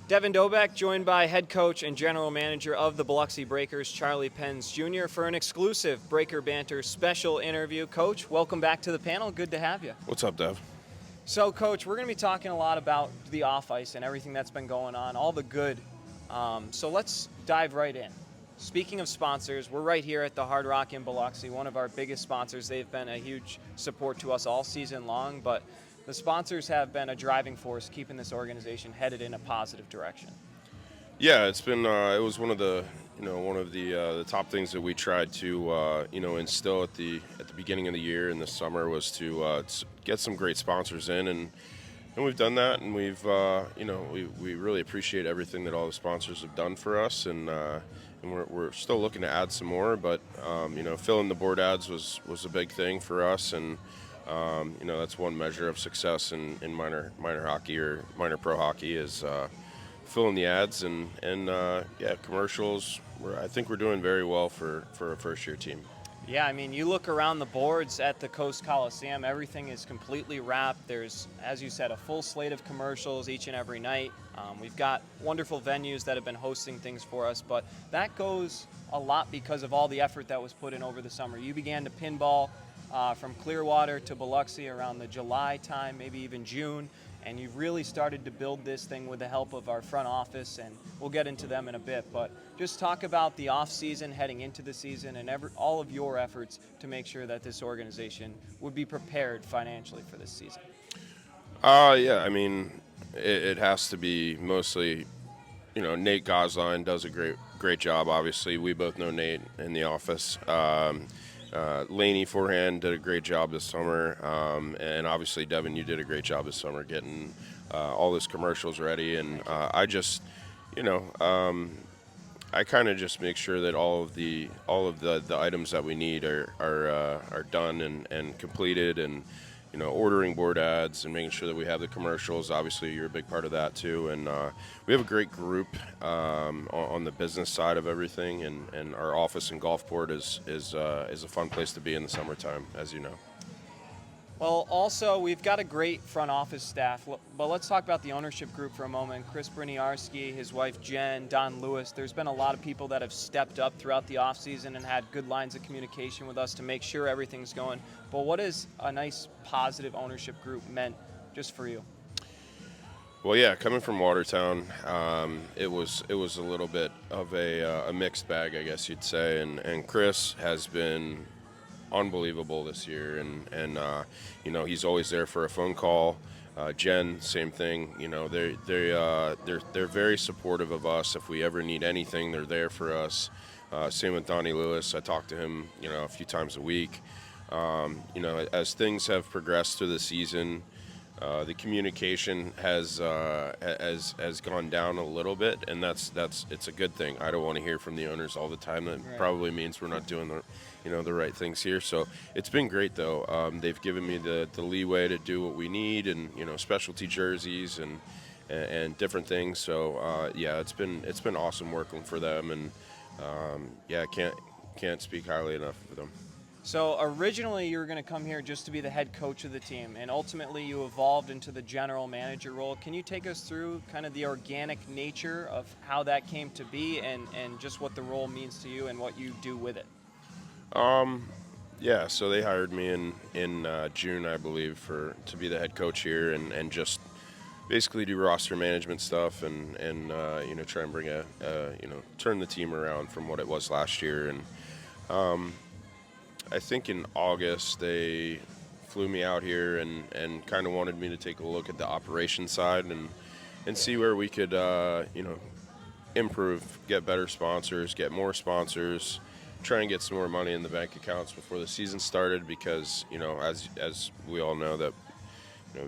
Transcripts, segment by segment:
Devin Dobek, joined by head coach and general manager of the Biloxi Breakers, Charlie Penns Jr., for an exclusive Breaker Banter special interview. Coach, welcome back to the panel. Good to have you. What's up, Dev? So, Coach, we're going to be talking a lot about the off-ice and everything that's been going on, all the good. So let's dive right in. Speaking of sponsors, we're right here at the Hard Rock in Biloxi, one of our biggest sponsors. They've been a huge support to us all season long, but the sponsors have been a driving force keeping this organization headed in a positive direction. Yeah, it's been it was one of the the top things that we tried to instill at the beginning of the year in the summer was to get some great sponsors in, and we've done that, and we really appreciate everything that all the sponsors have done for us, and we're still looking to add some more, but filling the board ads was a big thing for us, and that's one measure of success in minor hockey or minor pro hockey is filling the ads and commercials. I think we're doing very well for a first year team. Yeah, I mean, you look around the boards at the Coast Coliseum, everything is completely wrapped. There's, as you said, a full slate of commercials each and every night. We've got wonderful venues that have been hosting things for us, but that goes a lot because of all the effort that was put in over the summer. You began to pinball from Clearwater to Biloxi around the July time, maybe even June, and you've really started to build this thing with the help of our front office, and we'll get into them in a bit. But just talk about the off-season, heading into the season, and all of your efforts to make sure that this organization would be prepared financially for this season. Yeah, I mean, it has to be mostly, Nate Gosline does a great job. Obviously, we both know Nate in the office. Laney forehand did a great job this summer, and obviously Devin, you did a great job this summer getting all those commercials ready. And I just, I kind of just make sure that all of the items that we need are done and completed, and ordering board ads and making sure that we have the commercials. Obviously, you're a big part of that too, and we have a great group on the business side of everything, and our office in Gulfport is a fun place to be in the summertime, as you know. Well, also, we've got a great front office staff, but let's talk about the ownership group for a moment. Chris Briniarski, his wife Jen, Don Lewis. There's been a lot of people that have stepped up throughout the offseason and had good lines of communication with us to make sure everything's going. But what has a nice, positive ownership group meant just for you? Well, yeah, coming from Watertown, it was a little bit of a mixed bag, I guess you'd say, and Chris has been unbelievable this year, and he's always there for a phone call. Jen, same thing. They're very supportive of us. If we ever need anything, they're there for us. Same with Donnie Lewis. I talk to him a few times a week. As things have progressed through the season, the communication has gone down a little bit, and it's a good thing. I don't want to hear from the owners all the time. That Right. probably means we're not doing the right things here. So it's been great though. They've given me the leeway to do what we need, and specialty jerseys and different things. So it's been awesome working for them, and can't speak highly enough of them. So originally you were going to come here just to be the head coach of the team, and ultimately you evolved into the general manager role. Can you take us through kind of the organic nature of how that came to be, and just what the role means to you and what you do with it? So they hired me in June, I believe, to be the head coach here, and just basically do roster management stuff, and try and bring turn the team around from what it was last year. And I think in August they flew me out here and kind of wanted me to take a look at the operations side and see where we could improve, get better sponsors, get more sponsors, try and get some more money in the bank accounts before the season started, because as we all know that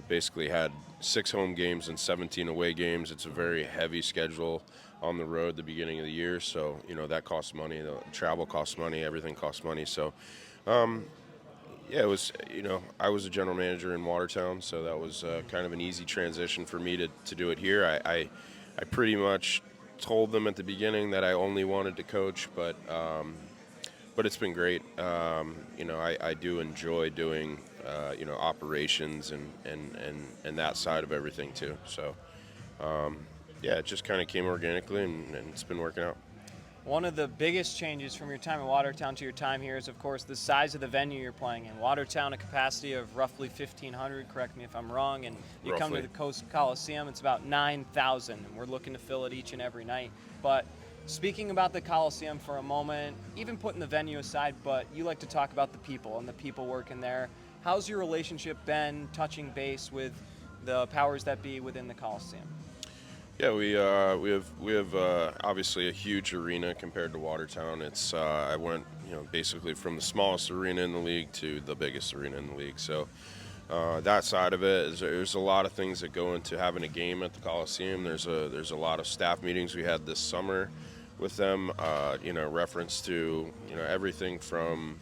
basically had 6 home games and 17 away games. It's a very heavy schedule on the road the beginning of the year, so that costs money. The travel costs money, everything costs money. So it was, I was a general manager in Watertown, so that was kind of an easy transition for me to do it here. I pretty much told them at the beginning that I only wanted to coach, but it's been great. I do enjoy doing operations and that side of everything too. So yeah, it just kind of came organically, and it's been working out. One of the biggest changes from your time in Watertown to your time here is, of course, the size of the venue you're playing in. Watertown, a capacity of roughly 1,500, correct me if I'm wrong, and you come to Roughly. the Coast Coliseum, it's about 9,000, and we're looking to fill it each and every night. But speaking about the Coliseum for a moment, even putting the venue aside, but you like to talk about the people and the people working there. How's your relationship been touching base with the powers that be within the Coliseum? Yeah, we have obviously a huge arena compared to Watertown. It's I went basically from the smallest arena in the league to the biggest arena in the league. So that side of it is there's a lot of things that go into having a game at the Coliseum. There's a lot of staff meetings we had this summer with them. Reference to everything from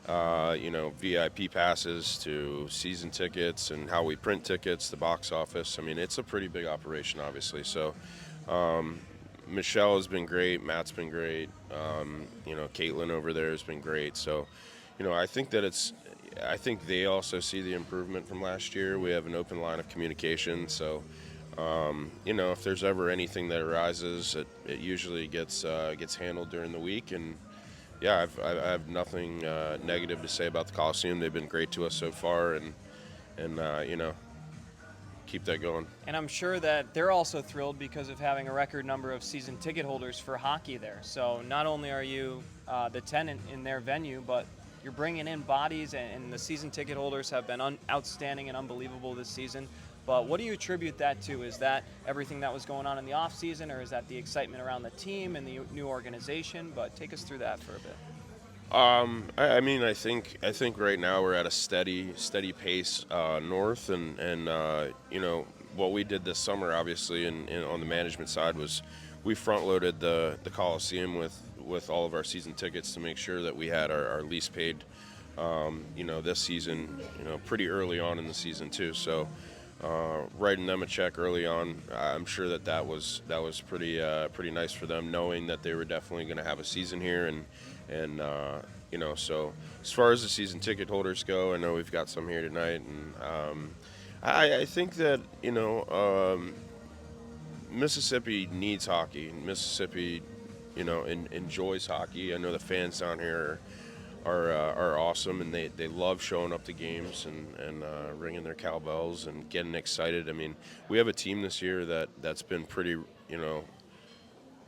VIP passes to season tickets and how we print tickets, the box office. I mean, it's a pretty big operation, obviously. So, Michelle has been great. Matt's been great. Caitlin over there has been great. So, I think they also see the improvement from last year. We have an open line of communication. So, if there's ever anything that arises, it usually gets handled during the week. And yeah, I have nothing negative to say about the Coliseum. They've been great to us so far, and keep that going. And I'm sure that they're also thrilled because of having a record number of season ticket holders for hockey there. So not only are you the tenant in their venue, but you're bringing in bodies, and the season ticket holders have been outstanding and unbelievable this season. But what do you attribute that to? Is that everything that was going on in the offseason, or is that the excitement around the team and the new organization? But take us through that for a bit. I think right now we're at a steady pace north, and what we did this summer, obviously, on the management side was we front loaded the Coliseum with all of our season tickets to make sure that we had our lease paid, this season, pretty early on in the season too. So. Writing them a check early on, I'm sure that was pretty nice for them, knowing that they were definitely going to have a season here, and so as far as the season ticket holders go, I know we've got some here tonight, and I think that Mississippi needs hockey. Mississippi, enjoys hockey. I know the fans down here are awesome, and they love showing up to games and ringing their cowbells and getting excited. I mean, we have a team this year that's been pretty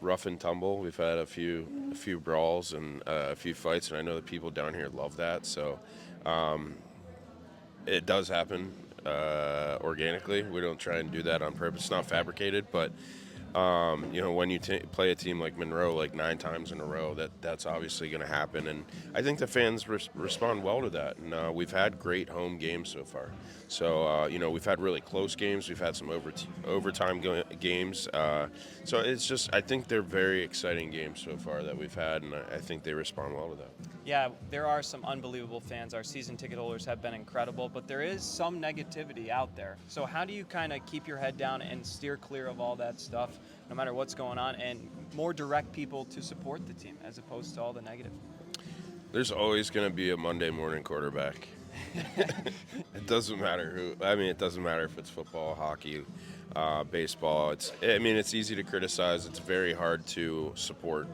rough and tumble. We've had a few brawls and a few fights, and I know the people down here love that. So it does happen organically. We don't try and do that on purpose. It's not fabricated, but when you play a team like Monroe like 9 times in a row, that's obviously going to happen. And I think the fans respond well to that. And we've had great home games so far. So, we've had really close games. We've had some overtime games. So it's just, I think they're very exciting games so far that we've had, and I think they respond well to that. Yeah, there are some unbelievable fans. Our season ticket holders have been incredible, but there is some negativity out there. So how do you kind of keep your head down and steer clear of all that stuff, no matter what's going on, and more direct people to support the team as opposed to all the negative? There's always going to be a Monday morning quarterback. It doesn't matter who. I mean, it doesn't matter if it's football, hockey, baseball. It's easy to criticize. It's very hard to support.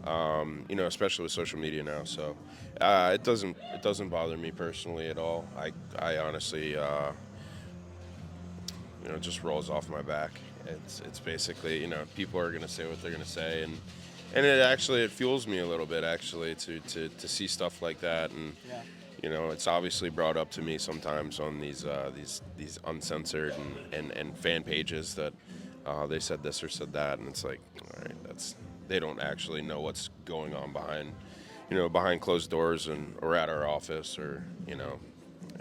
Especially with social media now. So it doesn't bother me personally at all. I honestly, just rolls off my back. It's basically, people are going to say what they're going to say, and it fuels me a little bit actually to see stuff like that. And Yeah. it's obviously brought up to me sometimes on these uncensored and fan pages that they said this or said that, and it's like, all right, they don't actually know what's going on behind closed doors or at our office, or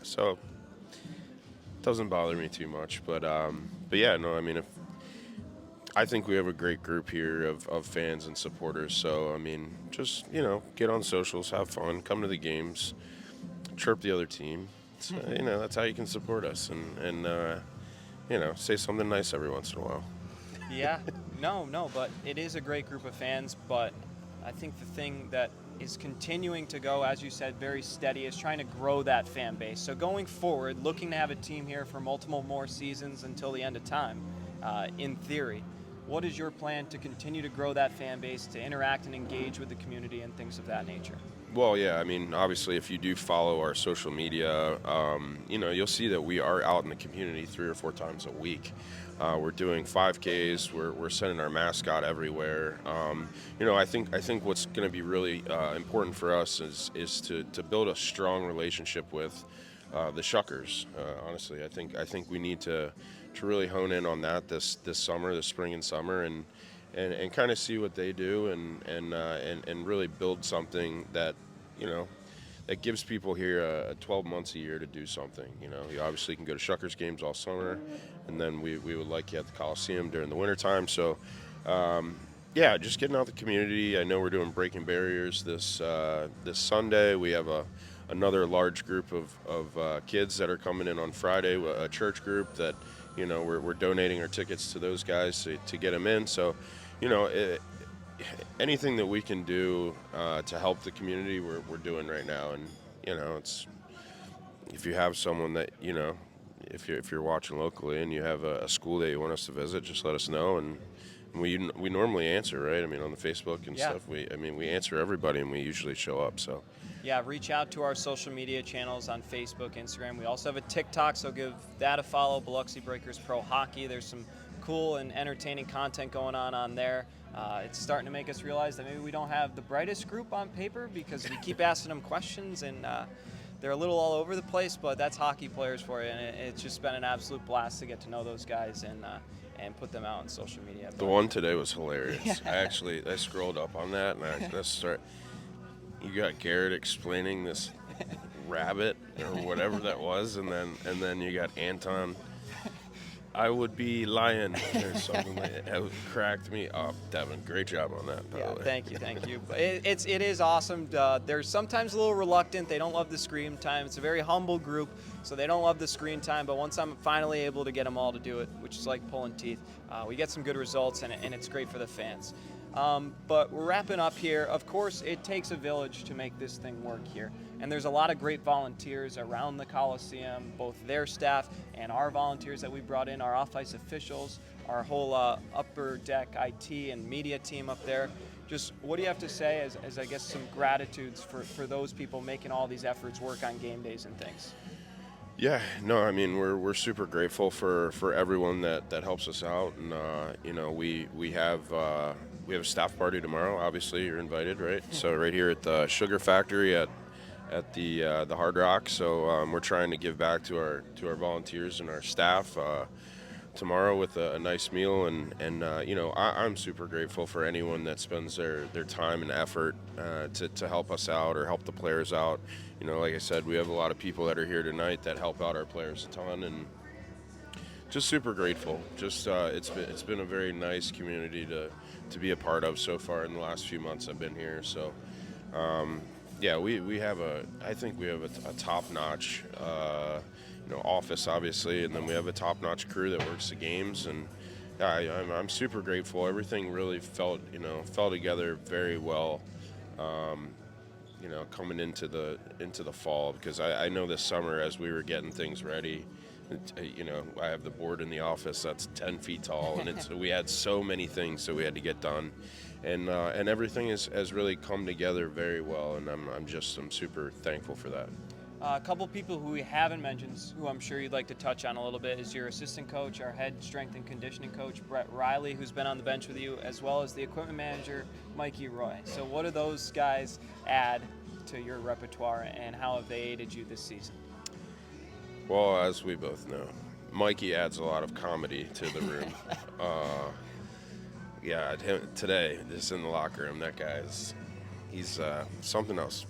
so it doesn't bother me too much. But yeah, no, I mean, I think we have a great group here of fans and supporters. So I mean, just get on socials, have fun, come to the games, chirp the other team. So, that's how you can support us, and say something nice every once in a while. Yeah, no, but it is a great group of fans. But I think the thing that is continuing to go, as you said, very steady, is trying to grow that fan base. So going forward, looking to have a team here for multiple more seasons until the end of time, in theory. What is your plan to continue to grow that fan base, to interact and engage with the community and things of that nature? Well, yeah, I mean, obviously, if you do follow our social media, you'll see that we are out in the community 3 or 4 times a week. We're doing 5Ks. We're sending our mascot everywhere. I think what's going to be really important for us is to build a strong relationship with the Shuckers. Honestly, I think we need to really hone in on that this summer, this spring and summer, and kind of see what they do and really build something that you know that gives people here 12 months a year to do something. You obviously can go to Shuckers games all summer, and then we would like you at the Coliseum during the wintertime. So yeah, just getting out the community. I know we're doing Breaking Barriers this Sunday. We have another large group of kids that are coming in on Friday, a church group that we're donating our tickets to those guys to get them in. So you know, anything that we can do to help the community, we're doing right now. And it's if you have someone that if you're watching locally and you have a school that you want us to visit, just let us know, and we normally answer, right? I mean, on the Facebook and stuff, we answer everybody, and we usually show up. So. Yeah, reach out to our social media channels on Facebook, Instagram. We also have a TikTok, so give that a follow, Biloxi Breakers Pro Hockey. There's some cool and entertaining content going on there. It's starting to make us realize that maybe we don't have the brightest group on paper because we keep asking them questions, and they're a little all over the place, but that's hockey players for you, and it's just been an absolute blast to get to know those guys and put them out on social media. The one today was hilarious. I scrolled up on that, and you got Garrett explaining this rabbit or whatever that was, and then you got Anton. I would be lying or something like that. It cracked me up. Devin, great job on that, by the way. Thank you. It is awesome. They're sometimes a little reluctant. They don't love the screen time. It's a very humble group, so they don't love the screen time. But once I'm finally able to get them all to do it, which is like pulling teeth, we get some good results, and it's great for the fans. But we're wrapping up here. Of course, it takes a village to make this thing work here. And there's a lot of great volunteers around the Coliseum, both their staff and our volunteers that we brought in, our off-ice officials, our whole upper deck IT and media team up there. Just what do you have to say as I guess, some gratitudes for those people making all these efforts work on game days and things? Yeah, no, I mean we're super grateful for everyone that helps us out, and we have a staff party tomorrow. Obviously, you're invited, right? So right here at the Sugar Factory at the Hard Rock. So we're trying to give back to our volunteers and our staff tomorrow with a nice meal, and I'm super grateful for anyone that spends their time and effort to help us out or help the players out. Like I said, we have a lot of people that are here tonight that help out our players a ton, and just super grateful. Just it's been a very nice community to be a part of so far in the last few months I've been here. So yeah, I think we have a top-notch office, obviously, and then we have a top-notch crew that works the games, and yeah, I'm super grateful. Everything really fell together very well, coming into the fall, because I know this summer as we were getting things ready, I have the board in the office that's 10 feet tall, and we had so many things that we had to get done. And everything has really come together very well, and I'm super thankful for that. A couple people who we haven't mentioned, who I'm sure you'd like to touch on a little bit, is your assistant coach, our head strength and conditioning coach, Brett Riley, who's been on the bench with you, as well as the equipment manager, Mikey Roy. So what do those guys add to your repertoire, and how have they aided you this season? Well, as we both know, Mikey adds a lot of comedy to the room. Yeah, today, just in the locker room, that guy he's something else.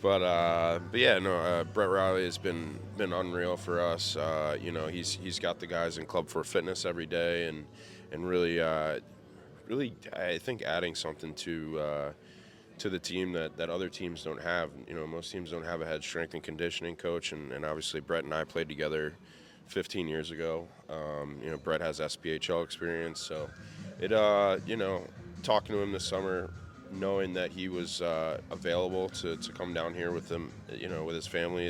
But yeah, no, Brett Riley has been unreal for us. He's got the guys in Club for Fitness every day, and really, I think adding something to the team that other teams don't have. Most teams don't have a head strength and conditioning coach, and obviously Brett and I played together 15 years ago. Brett has SPHL experience, so talking to him this summer, knowing that he was available to come down here with them, with his family,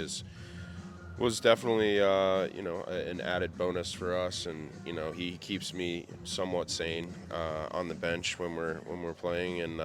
was definitely an added bonus for us, and he keeps me somewhat sane on the bench when we're playing, and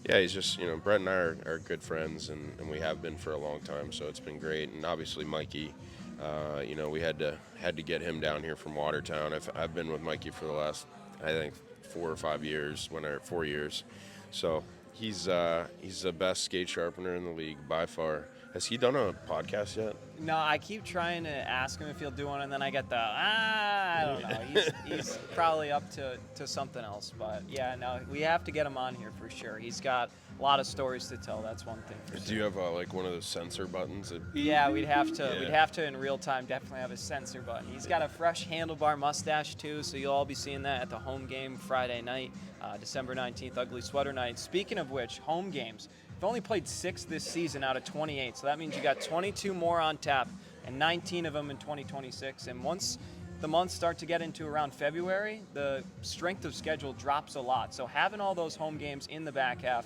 yeah, he's just Brett and I are good friends, and we have been for a long time, so it's been great, and obviously Mikey. We had to get him down here from Watertown. I've been with Mikey for the last, I think, 4 or 5 years, 4 years. So he's the best skate sharpener in the league by far. Has he done a podcast yet? No, I keep trying to ask him if he'll do one, and then I get I don't know. He's probably up to something else, but yeah, no, we have to get him on here for sure. He's got a lot of stories to tell. That's one thing for sure. Do you have like one of those sensor buttons? Yeah, we'd have to in real time definitely have a sensor button. He's got a fresh handlebar mustache too, so you'll all be seeing that at the home game Friday night, December 19th, Ugly Sweater Night. Speaking of which, home games. We've only played 6 this season out of 28, so that means you got 22 more on tap, and 19 of them in 2026. And once the months start to get into around February, the strength of schedule drops a lot. So having all those home games in the back half.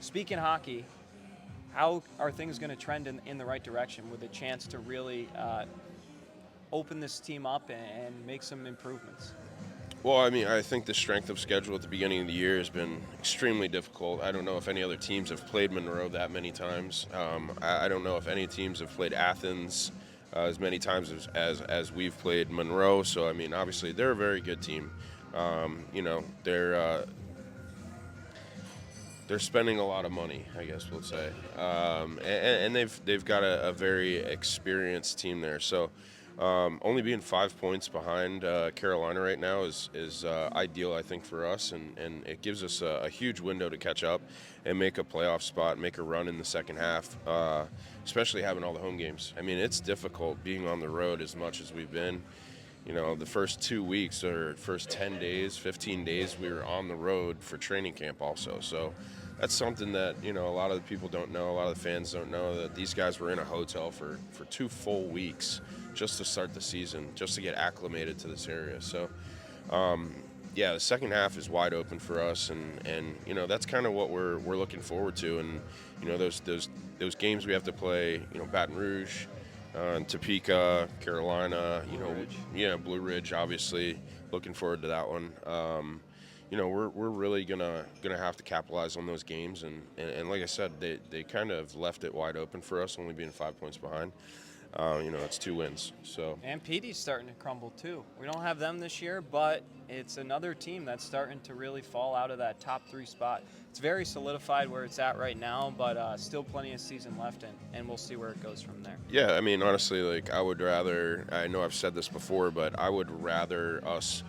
Speaking hockey, how are things going to trend in the right direction with a chance to really open this team up and make some improvements? Well, I mean, I think the strength of schedule at the beginning of the year has been extremely difficult. I don't know if any other teams have played Monroe that many times. I don't know if any teams have played Athens as many times as we've played Monroe. So, I mean, obviously, they're a very good team. They're spending a lot of money, I guess we'll say, and they've got a very experienced team there. So. Only being 5 points behind Carolina right now is ideal, I think, for us, and it gives us a huge window to catch up and make a playoff spot, make a run in the second half, especially having all the home games. I mean, it's difficult being on the road as much as we've been. The first 2 weeks or first 10 days, 15 days, we were on the road for training camp also. So that's something that, a lot of the people don't know, a lot of the fans don't know, that these guys were in a hotel for 2 full weeks just to start the season, just to get acclimated to this area. So, the second half is wide open for us, and that's kind of what we're looking forward to. And those games we have to play, Baton Rouge, Topeka, Carolina, Blue Ridge, obviously looking forward to that one. We're really gonna have to capitalize on those games, and like I said, they kind of left it wide open for us, only being 5 points behind. It's 2 wins. So. And PD's starting to crumble too. We don't have them this year, but it's another team that's starting to really fall out of that top 3 spot. It's very solidified where it's at right now, but still plenty of season left, and we'll see where it goes from there. Yeah, I mean, honestly, I would rather, I know I've said this before, but I would rather us,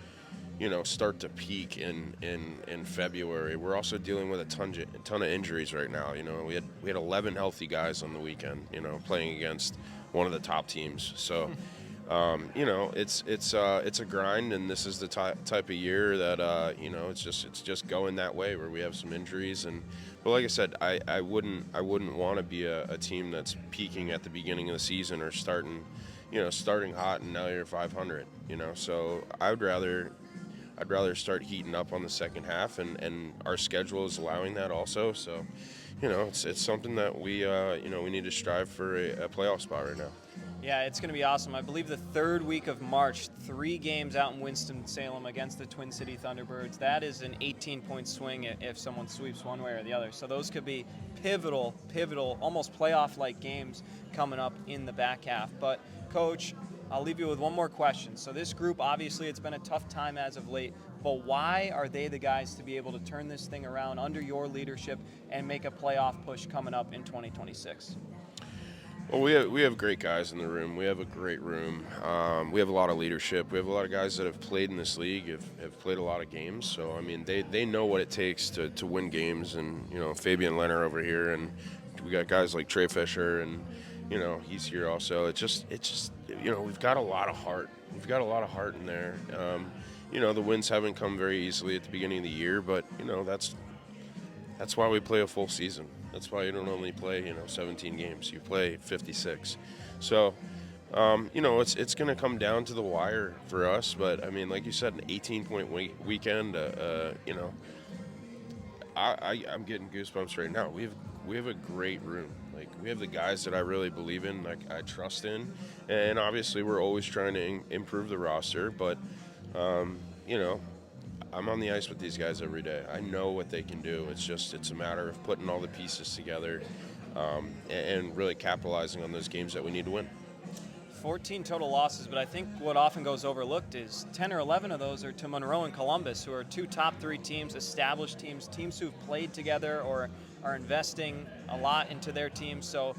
start to peak in February. We're also dealing with a ton of injuries right now. We had 11 healthy guys on the weekend, playing against one of the top teams. So, it's a grind, and this is the type of year that it's just going that way where we have some injuries. But like I said, I wouldn't want to be a team that's peaking at the beginning of the season or starting hot and now you're 500. So I'd rather start heating up on the second half, and our schedule is allowing that also. So. It's something that we need to strive for a playoff spot right now. Yeah, it's going to be awesome. I believe the 3rd week of March, 3 games out in Winston-Salem against the Twin City Thunderbirds. That is an 18-point swing if someone sweeps one way or the other. So those could be pivotal, almost playoff-like games coming up in the back half. But, Coach, I'll leave you with one more question. So this group, obviously, it's been a tough time as of late. But why are they the guys to be able to turn this thing around under your leadership and make a playoff push coming up in 2026? Well, we have great guys in the room. We have a great room. We have a lot of leadership. We have a lot of guys that have played in this league, have played a lot of games. So, I mean, they know what it takes to win games. And, Fabian Leonard over here, and we got guys like Trey Fisher, and, he's here also. It's just we've got a lot of heart. We've got a lot of heart in there. The wins haven't come very easily at the beginning of the year, but, that's why we play a full season. That's why you don't only play, 17 games. You play 56. So, it's going to come down to the wire for us. But, I mean, like you said, an 18-point weekend, I'm getting goosebumps right now. We have a great room. Like, we have the guys that I really believe in, like I trust in, and obviously we're always trying to improve the roster. But you know, I'm on the ice with these guys every day. I know what they can do. It's a matter of putting all the pieces together, and really capitalizing on those games that we need to win. 14 total losses, but I think what often goes overlooked is 10 or 11 of those are to Monroe and Columbus, who are two top 3 teams, established teams, teams who've played together or are investing a lot into their teams. So,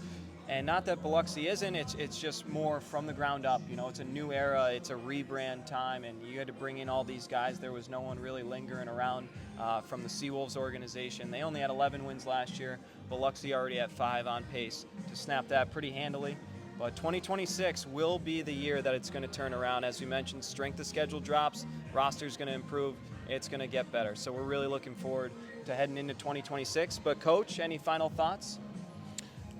and not that Biloxi isn't, it's just more from the ground up. You know, it's a new era, it's a rebrand time, and you had to bring in all these guys. There was no one really lingering around from the Seawolves organization. They only had 11 wins last year. Biloxi already at 5, on pace to snap that pretty handily. But 2026 will be the year that it's going to turn around. As we mentioned, strength of schedule drops, roster's going to improve, it's going to get better. So we're really looking forward to heading into 2026. But Coach, any final thoughts?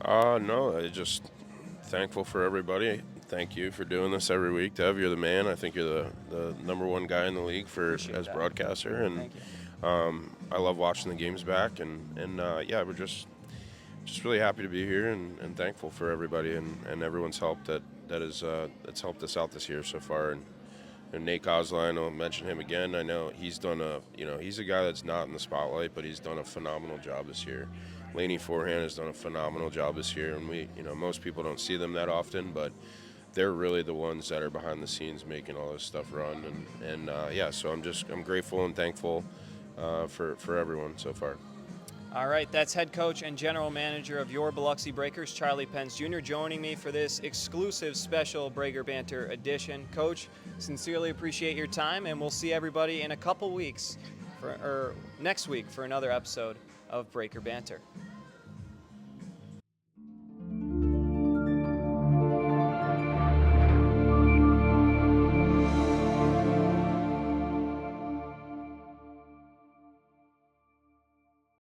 No, I just thankful for everybody. Thank you for doing this every week. Dev, you're the man. I think you're the number one guy in the league as broadcaster. And Thank you. I love watching the games back. And yeah, we're just really happy to be here and thankful for everybody and everyone's help that's helped us out this year so far. And Nate Kozline, I'll mention him again. I know he's he's a guy that's not in the spotlight, but he's done a phenomenal job this year. Laney Forehand has done a phenomenal job this year, and most people don't see them that often, but they're really the ones that are behind the scenes making all this stuff run. And yeah, so I'm grateful and thankful for everyone so far. All right, that's head coach and general manager of your Biloxi Breakers, Charlie Pence Jr., joining me for this exclusive special Breaker Banter edition. Coach, sincerely appreciate your time, and we'll see everybody in a couple weeks, or next week, for another episode of Breaker Banter.